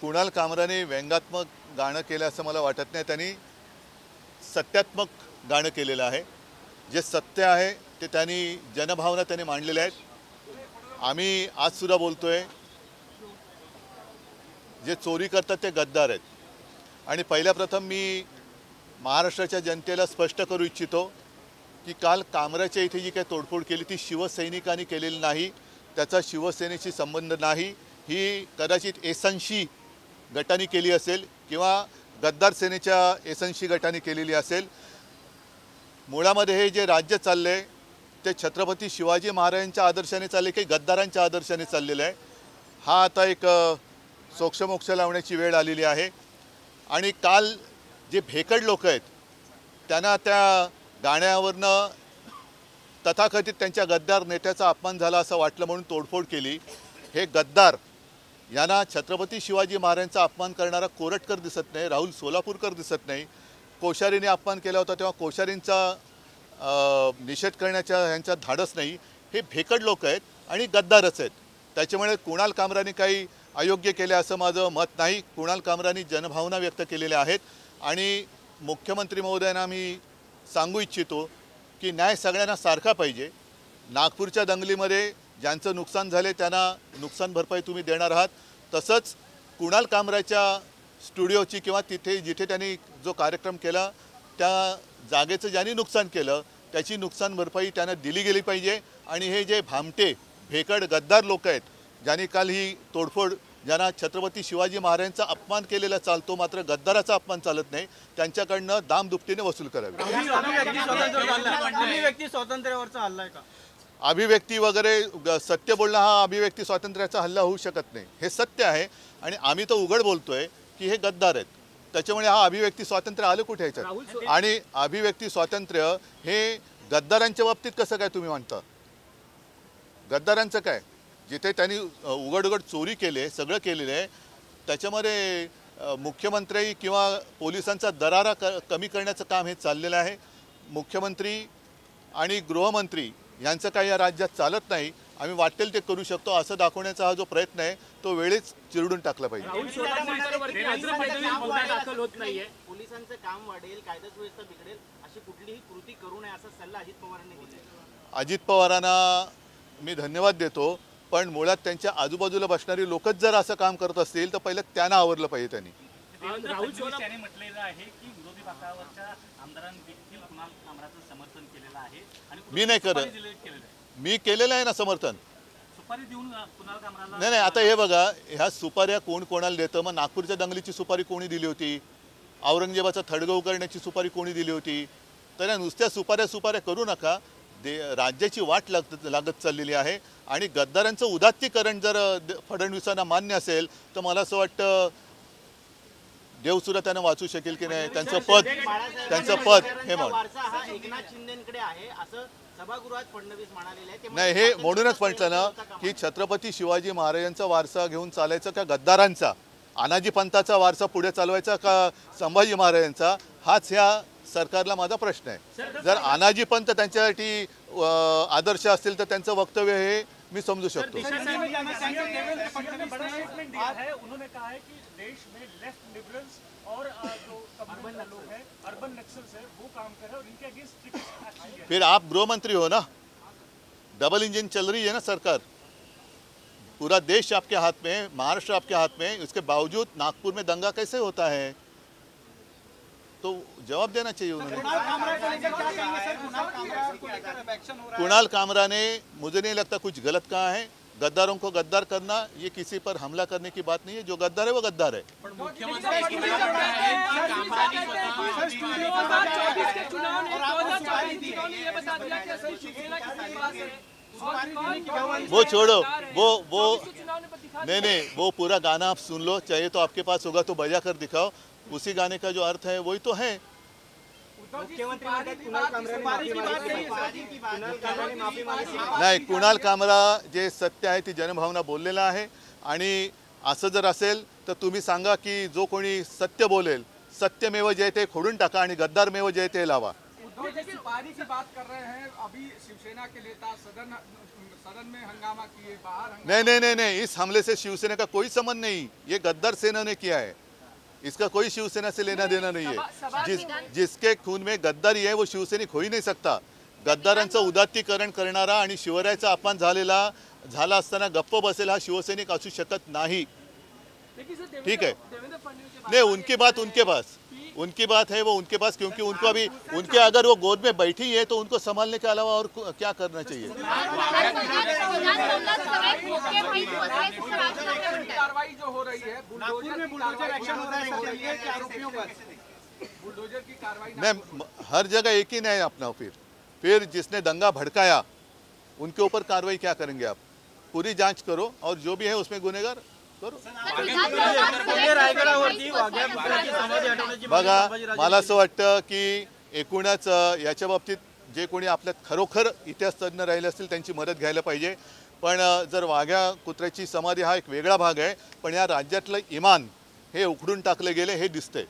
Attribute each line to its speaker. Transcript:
Speaker 1: कुणाल कामराने व्यंगात्मक गाणं केलं असं मला वाटत नाही. त्यांनी सत्यात्मक गाणं केलेलं आहे. जे सत्य आहे ते त्यांनी जनभावना त्यांनी मांडलेल्या आहेत. आम्ही आजसुद्धा बोलतोय, जे चोरी करतात ते गद्दार आहेत. आणि पहिल्या प्रथम मी महाराष्ट्राच्या जनतेला स्पष्ट करू इच्छितो की काल कामराच्या इथे जी काही तोडफोड केली ती शिवसैनिकांनी केलेली नाही. त्याचा शिवसेनेशी संबंध नाही. ही कदाचित एसएनसी गटाने केली असेल किंवा गद्दार सेनेच्या एसएनसी गटाने केलेली असेल. मुळामध्ये हे जे राज्य चालले ते छत्रपती शिवाजी महाराजांच्या आदर्शाने चालले की गद्दारांच्या आदर्शाने चाललेलं आहे. हा आता एक सोक्षमोक्ष लावण्याची वेळ आलेली आहे. आणि काल जे भेकड लोक आहेत त्यांना त्या गाण्यावरनं तथाकथित त्यांच्या गद्दार नेत्याचा अपमान झाला असं वाटलं म्हणून तोडफोड केली. हे गद्दार यांना छत्रपती शिवाजी महाराजांचा अपमान करणारा कोरटकर दिसत नाही, राहुल सोलापूरकर दिसत नाही. कोश्यारीने अपमान केला होता तेव्हा कोश्यारींचा निषेध करण्याच्या यांचा धाडस नाही. हे भेकड लोक आहेत आणि गद्दारच आहेत. त्याच्यामुळे कुणाल कामराने काही अयोग्य केले असं माझं मत नाही. कुणाल कामराने जनभावना व्यक्त केलेल्या आहेत. आणि मुख्यमंत्री महोदयांना मी सांगू इच्छितो की न्याय सगळ्यांना सारखा पाहिजे. नागपूरच्या दंगलीमध्ये ज्यांचं नुकसान झाले त्यांना नुकसान भरपाई तुम्ही देणार आहात. तसंच कुणाल कामराच्या स्टुडिओची किंवा तिथे जिथे त्यांनी जो कार्यक्रम केला त्या जागेचं ज्यांनी नुकसान केलं त्याची नुकसान भरपाई त्यांना दिली गेली पाहिजे. आणि हे जे भामटे भेकड गद्दार लोक आहेत ज्यांनी काल ही तोडफोड, ज्यांना छत्रपती शिवाजी महाराजांचा अपमान केलेला चालतो मात्र गद्दाराचा अपमान चालत नाही, त्यांच्याकडनं दामदुपटीने वसूल करावी.
Speaker 2: अभिव्यक्ती स्वातंत्र्यावरचा हल्ला आहे का?
Speaker 1: अभिव्यक्ती वगैरे सत्य बोलणं हा अभिव्यक्ती स्वातंत्र्याचा हल्ला होऊ शकत नाही. हे सत्य आहे आणि आम्ही तर उघड बोलतोय की हे गद्दार आहेत. त्याच्यामुळे हा अभिव्यक्ती स्वातंत्र्य आलं कुठे याच्यात? आणि अभिव्यक्ती स्वातंत्र्य हे गद्दारांच्या बाबतीत कसं काय तुम्ही म्हणता? गद्दारांचं काय? जिथे त्यांनी उघड चोरी केले, सगळं केलेलं आहे, त्याच्यामध्ये मुख्यमंत्री किंवा पोलिसांचा दरारा कमी करण्याचं काम हे चाललेलं आहे. मुख्यमंत्री आणि गृहमंत्री यांचं काही या राज्यात चालत नाही. आम्ही वाटेल ते करू शकतो असं दाखवण्याचा हा जो प्रयत्न आहे तो वेळेच चिरडून टाकला पाहिजे.
Speaker 2: पोलिसांचं काम वाढेल, कायदा सुव्यवस्था बिघडेल अशी कुठलीही कृती करू नये असा सल्ला अजित पवारांनी दिला.
Speaker 1: अजित पवारांना मी धन्यवाद देतो, पण मुळात त्यांच्या आजूबाजूला बसणारी लोकच जर असं काम करत असतील तर पहिलं त्यांना आवरलं पाहिजे. त्यांनी
Speaker 3: त्यांनी म्हटलेलं आहे की विरोधी पक्षावरच्या आमदारांनी देखील कुणाल कामराचं समर्थन केलेलं आहे आणि
Speaker 1: मी नाही करत. मी केलेलं आहे ना समर्थन.
Speaker 3: सुपारी देऊन कुणाल कामराला
Speaker 1: नाही आता हे बघा, ह्या सुपाऱ्या कोण कोणाला देतं? मग नागपूरच्या दंगलीची सुपारी कोणी दिली होती? औरंगजेबाचा थडगव करण्याची सुपारी कोणी दिली होती? तर या नुसत्या सुपाऱ्या करू नका. राज्याची वाट लागत चाललेली आहे. आणि गद्दारांचं उदात्तीकरण जर फडणवीसांना मान्य असेल तर मला असं वाटतं देवसुद्धा त्यांना वाचू शकेल की नाही. त्यांचं पद हे नाही. हे म्हणूनच म्हटलं ना की छत्रपती शिवाजी महाराजांचा वारसा घेऊन चालायचा का गद्दारांचा, अनाजी पंथाचा वारसा पुढे चालवायचा का संभाजी महाराजांचा, हाच ह्या सरकारला माझा प्रश्न आहे. जर अनाजी पंथ त्यांच्यासाठी आदर्श असतील तर त्यांचं वक्तव्य हे मी समजू शकतो. फिर आप गृहमंत्री हो ना, डबल इंजन चल रही है ना सरकार. पूरा देश आपके हाथ में है, महाराष्ट्र आपके हाथ में है. उसके बावजूद नागपुर में दंगा कैसे होता है? तो जवाब देना चाहिए उन्होंने. कुणाल कामरा ने, मुझे नहीं लगता कुछ गलत कहा है. गद्दारों को गद्दार करना ये किसी पर हमला करने की बात नहीं है. जो गद्दार है वो गद्दार है. वो छोड़ो, वो नहीं, वो पूरा गाना आप सुन लो, चाहिए तो आपके पास होगा तो बजा कर दिखाओ. उसी गाने का जो अर्थ है वही तो है. नाही, कुणाल कामरा जे सत्य आहे ती जनभावना बोललेला आहे. आणि असं जर असेल तर तुम्ही सांगा की जो कोणी सत्य बोलेल, सत्यमेव जयते खोडून टाका आणि गद्दारमेव जयते लावा.
Speaker 4: उद्धव जी सुपारी की बात कर रहे हैं. अभी शिवसेना के नेता सदन में हंगामा किए, बाहर हंगामा
Speaker 1: नहीं नहीं नहीं नहीं, इस हमले से शिवसेना का कोई संबंध नहीं, ये गद्दार सेना ने किया है, इसका कोई शिवसेना से लेना देना नहीं है। जिसके खून में गद्दारी आहे वो शिवसैनिक होई नाही सकता। गद्दारांचं उदात्तीकरण करणारा आणि शिवरायाचा अपमान झाला असताना गप्प बसेल हा शिवसैनिक असू शकत नाही। ठीक है, नहीं उनकी बात है वो उनके पास, क्योंकि उनको अभी उनके अगर वो गोद में बैठी है तो उनको संभालने के अलावा और क्या करना चाहिए।
Speaker 4: कार्रवाई जो हो रही है, बुलडोजर की कार्रवाई
Speaker 1: नहीं, हर जगह एक ही नहीं अपना। फिर जिसने दंगा भड़काया उनके ऊपर कार्रवाई क्या करेंगे आप? पूरी जांच करो और जो भी है उसमें गुनेगार करो। बघा, मला असं वाटतं की एकूणच याच्या बाबतीत जे कोणी आपल्यात खरोखर इतिहास तज्ञ राहिले असतील त्यांची मदत घ्यायला पाहिजे। पण जर वाघ्या कुत्र्याची समाधी हा एक वेगळा भाग आहे, पण या राज्यातलं इमान हे उखडून टाकले गेले हे दिसतंय।